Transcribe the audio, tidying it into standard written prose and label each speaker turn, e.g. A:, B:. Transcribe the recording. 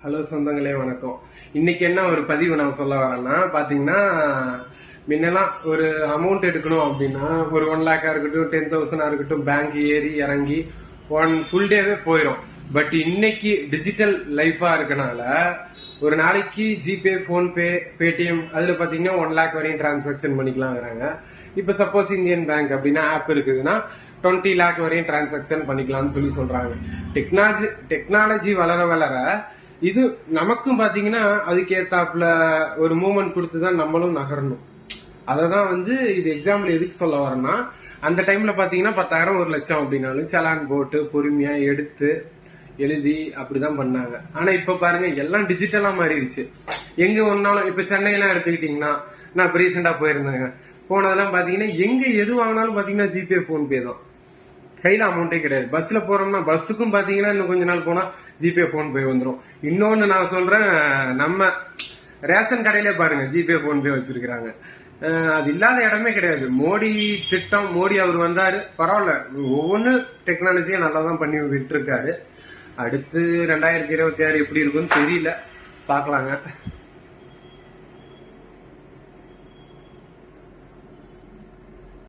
A: Hello சொந்தங்களே, வணக்கம். இன்னைக்கு என்ன ஒரு பதிவு நான் சொல்ல வரேன்னா, பாத்தீங்கன்னா முன்னெல்லாம் ஒரு அமௌண்ட் எடுக்கணும் அப்படின்னா ஒரு 1 லேக்கா இருக்கட்டும், 10,000 இருக்கட்டும், பேங்க் ஏறி இறங்கி ஒன் ஃபுல் டேவே போயிடும். பட் இன்னைக்கு டிஜிட்டல் லைஃபா இருக்கனால ஒரு நாளைக்கு ஜிபே, போன்பே, பேடிஎம் அதுல பாத்தீங்கன்னா 1 லேக் வரையும் டிரான்சாக்சன் பண்ணிக்கலாங்கிறாங்க. இப்ப சப்போஸ் இந்தியன் பேங்க் அப்படின்னா ஆப் இருக்குதுன்னா 20 லேக் வரையும் டிரான்சாக்சன் பண்ணிக்கலாம்னு சொல்றாங்க. டெக்னாலஜி வளர வளர இது நமக்கும் பாத்தீங்கன்னா அதுக்கேத்தாப்புல ஒரு மூவ்மெண்ட் கொடுத்துதான் நம்மளும் நகரணும். அததான் இது எக்ஸாம்பிள் எதுக்கு சொல்ல வரேன்னா, அந்த டைம்ல பாத்தீங்கன்னா 10,000 1 லட்சம் அப்படின்னாலும் சலான் போட்டு பொறுமையா எடுத்து எழுதி அப்படிதான் பண்ணாங்க. ஆனா இப்ப பாருங்க எல்லாம் டிஜிட்டலா மாறிடுச்சு. எங்க ஒன்னாலும் இப்ப சென்னையெல்லாம் எடுத்துக்கிட்டீங்கன்னா, நான் இப்ப ரீசெண்டா போயிருந்தேங்க. போனதெல்லாம் பாத்தீங்கன்னா எங்க எது வாங்கினாலும் பாத்தீங்கன்னா ஜிபே, போன்பே தான். கையில அமௌண்டே கிடையாது. பஸ்ல போறோம்னா பஸ்ஸுக்கும் பாத்தீங்கன்னா இன்னும் கொஞ்ச நாள் போனா ஜிபே, போன்பே வந்துடும். இன்னொன்னு நான் சொல்றேன், நம்ம ரேஷன் கடையிலே பாருங்க ஜிபே, போன்பே வச்சிருக்காங்க. அது இல்லாத இடமே கிடையாது. மோடி திட்டம், மோடி அவர் வந்தாரு, பரவாயில்ல, ஒவ்வொன்னு டெக்னாலஜியா நல்லா தான் பண்ணி விட்டு இருக்காரு. அடுத்து 2026 எப்படி இருக்குன்னு தெரியல, பாக்கலாங்க.